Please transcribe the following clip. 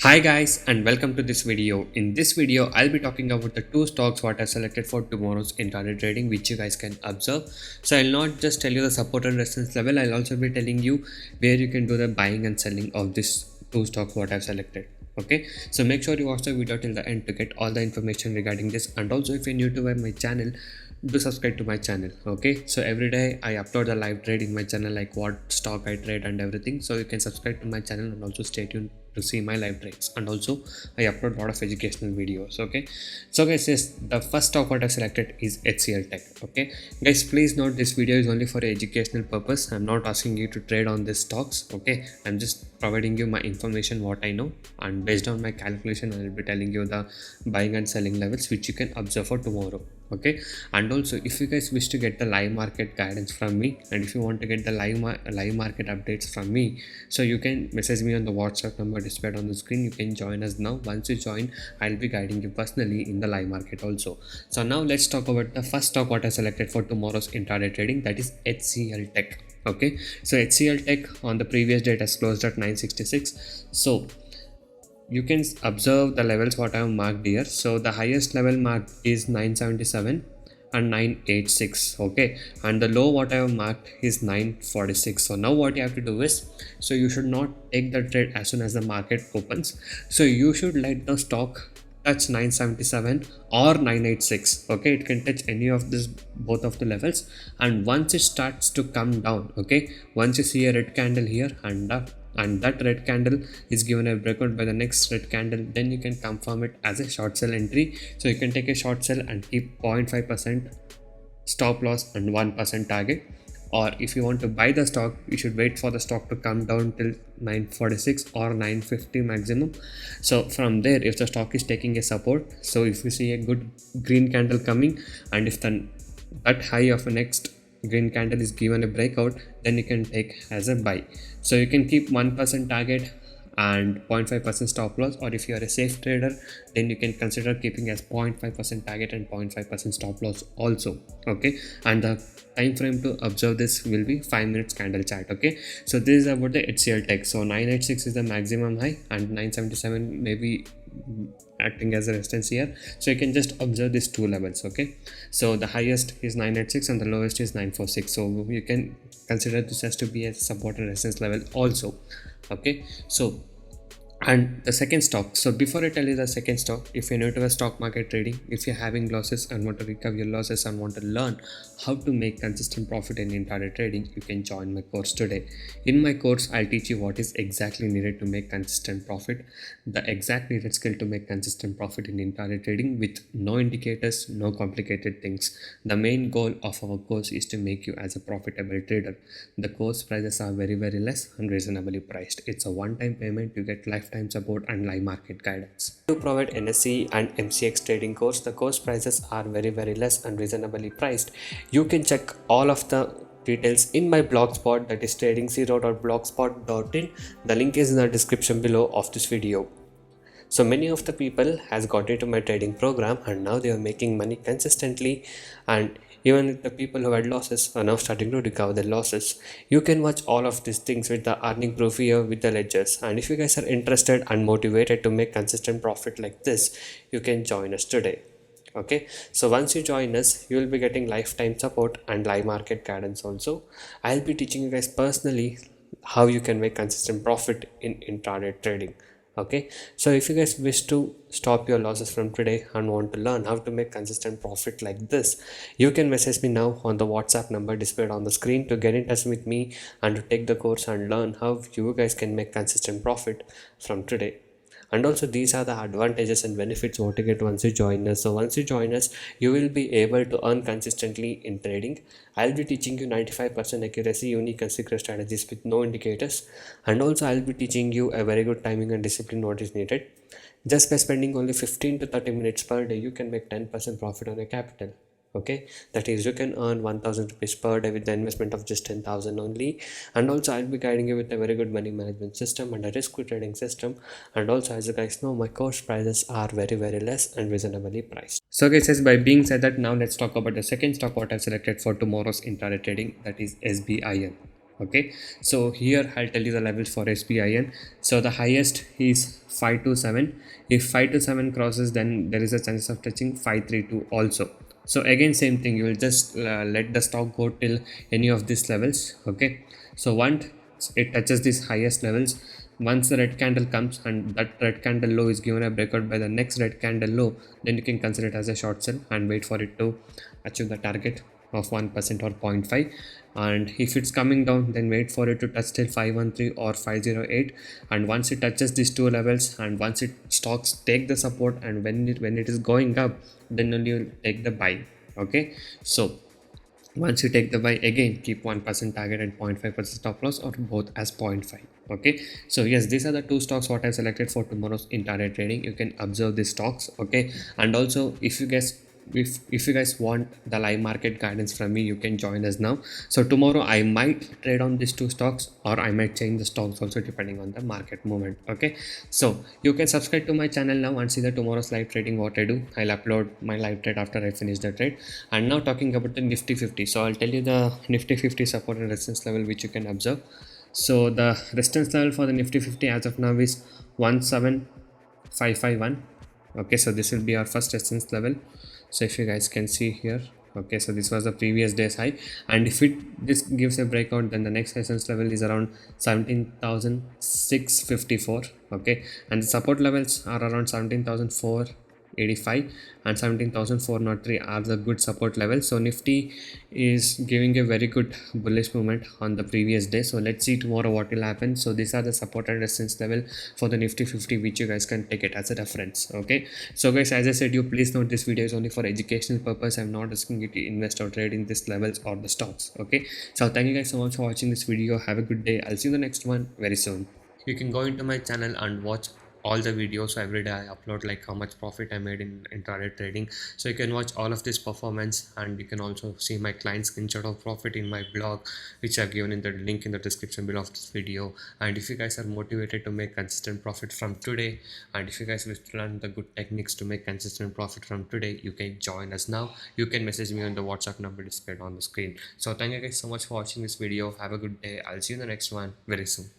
Hi guys and welcome to this video. In this video I'll be talking about the two stocks what I selected for tomorrow's intraday trading which you guys can observe. So I'll not just tell you the support and resistance level, I'll also be telling you where you can do the buying and selling of this two stocks what I've selected. Okay, so make sure you watch the video till the end to get all the information regarding this, and also if you're new to my channel, do subscribe to my channel. Okay, so every day I upload the live trade in my channel, like what stock I trade and everything, so you can subscribe to my channel and also stay tuned to see my live trades. And also I upload a lot of educational videos. Okay, so guys, yes, the first stock what I selected is HCL Tech. Okay guys, please note this video is only for educational purpose. I'm not asking you to trade on these stocks. Okay, I'm just providing you my information what I know, and based on my calculation I will be telling you the buying and selling levels which you can observe for tomorrow. Okay, and also if you guys wish to get the live market guidance from me, and if you want to get the live market updates from me, so you can message me on the WhatsApp number displayed on the screen. You can join us now. Once you join, I'll be guiding you personally in the live market also. So now let's talk about the first stock what I selected for tomorrow's intraday trading, that is HCL Tech. Okay, so HCL Tech on the previous date has closed at 966. So you can observe the levels what I have marked here. So the highest level marked is 977 and 986. Okay, and the low what I have marked is 946. So now what you have to do is, so you should not take the trade as soon as the market opens. So you should let the stock touch 977 or 986. Okay, it can touch any of this, both of the levels, and once it starts to come down, okay, once you see a red candle here and that red candle is given a breakout by the next red candle, then you can confirm it as a short sell entry. So you can take a short sell and keep 0.5% stop loss and 1% target. Or if you want to buy the stock, you should wait for the stock to come down till 946 or 950 maximum. So from there, if the stock is taking a support, so if you see a good green candle coming, and if that high of a next green candle is given a breakout, then you can take as a buy. So you can keep 1% target and 0.5% stop loss, or if you are a safe trader, then you can consider keeping as 0.5% target and 0.5% stop loss also. Okay, and the time frame to observe this will be 5 minutes candle chart. Okay, so this is about the HCL Tech. So 986 is the maximum high and 977 maybe acting as a resistance here. So you can just observe these two levels. Okay, so the highest is 986 and the lowest is 946. So you can consider this as to be a support and resistance level also. Okay, so and the second stock, so before I tell you the second stock, if you're new to the stock market trading, if you're having losses and want to recover your losses and want to learn how to make consistent profit in intraday trading, you can join my course today. In my course, I'll teach you what is exactly needed to make consistent profit, the exact needed skill to make consistent profit in intraday trading with no indicators, no complicated things. The main goal of our course is to make you as a profitable trader. The course prices are very less and reasonably priced. It's a one-time payment. You get lifetime support and live market guidance. To provide NSE and MCX trading course, the course prices are very less and reasonably priced. You can check all of the details in my blogspot, that is trading0.blogspot.in. The link is in the description below of this video. So many of the people has got into my trading program and now they are making money consistently, and even the people who had losses are now starting to recover their losses. You can watch all of these things with the earning proof here with the ledgers, and if you guys are interested and motivated to make consistent profit like this, you can join us today. Okay, so once you join us, you will be getting lifetime support and live market guidance also. I'll be teaching you guys personally how you can make consistent profit in intraday trading. Okay, so if you guys wish to stop your losses from today and want to learn how to make consistent profit like this, you can message me now on the WhatsApp number displayed on the screen to get in touch with me and to take the course and learn how you guys can make consistent profit from today. And also these are the advantages and benefits what you get once you join us. So once you join us, you will be able to earn consistently in trading. I'll be teaching you 95% accuracy, unique and secret strategies with no indicators, and also I'll be teaching you a very good timing and discipline what is needed. Just by spending only 15 to 30 minutes per day, you can make 10% profit on your capital. Okay, that is, you can earn 1000 rupees per day with the investment of just 10,000 only. And also I'll be guiding you with a very good money management system and a risk trading system. And also, as you guys know, my course prices are very less and reasonably priced. So guys, by being said that, now let's talk about the second stock what I selected for tomorrow's intraday trading, that is SBIN. Okay, so here I'll tell you the levels for SPIN. So the highest is 527. If 527 crosses, then there is a chance of touching 532 also. So again, same thing, you will just let the stock go till any of these levels. Okay, so once it touches these highest levels, once the red candle comes and that red candle low is given a breakout by the next red candle low, then you can consider it as a short sell and wait for it to achieve the target of 1% or zero point 0.5. And if it's coming down, then wait for it to touch till 513 or 508. And once it touches these two levels, and once it stocks take the support, and when it is going up, then only you'll take the buy. Okay, so once you take the buy, again keep 1% target and 0.5% stop loss, or both as 0.5. Okay, so yes, these are the two stocks what I selected for tomorrow's intraday trading. You can observe these stocks. Okay, and also if you guys want the live market guidance from me, you can join us now. So tomorrow I might trade on these two stocks, or I might change the stocks also depending on the market movement. Okay, so you can subscribe to my channel now and see the tomorrow's live trading what I do. I'll upload my live trade after I finish the trade. And now talking about the Nifty 50, so I'll tell you the Nifty 50 support and resistance level which you can observe. So the resistance level for the Nifty 50 as of now is 17551. Okay, so this will be our first resistance level. So if you guys can see here, okay, so this was the previous day's high, and if this gives a breakout, then the next resistance level is around 17,654. Okay, and the support levels are around 17,485 and 17,403 are the good support levels. So Nifty is giving a very good bullish movement on the previous day. So let's see tomorrow what will happen. So these are the support and resistance level for the Nifty 50 which you guys can take it as a reference. Okay, so guys, as I said, you please note this video is only for educational purpose. I'm not asking you to invest or trade in these levels or the stocks. Okay, so thank you guys so much for watching this video. Have a good day. I'll see you in the next one very soon. You can go into my channel and watch all the videos. So every day I upload like how much profit I made in intraday trading, so you can watch all of this performance, and you can also see my client screenshot of profit in my blog, which I've given in the link in the description below of this video. And if you guys are motivated to make consistent profit from today, and if you guys wish to learn the good techniques to make consistent profit from today, you can join us now. You can message me on the WhatsApp number displayed on the screen. So thank you guys so much for watching this video. Have a good day. I'll see you in the next one very soon.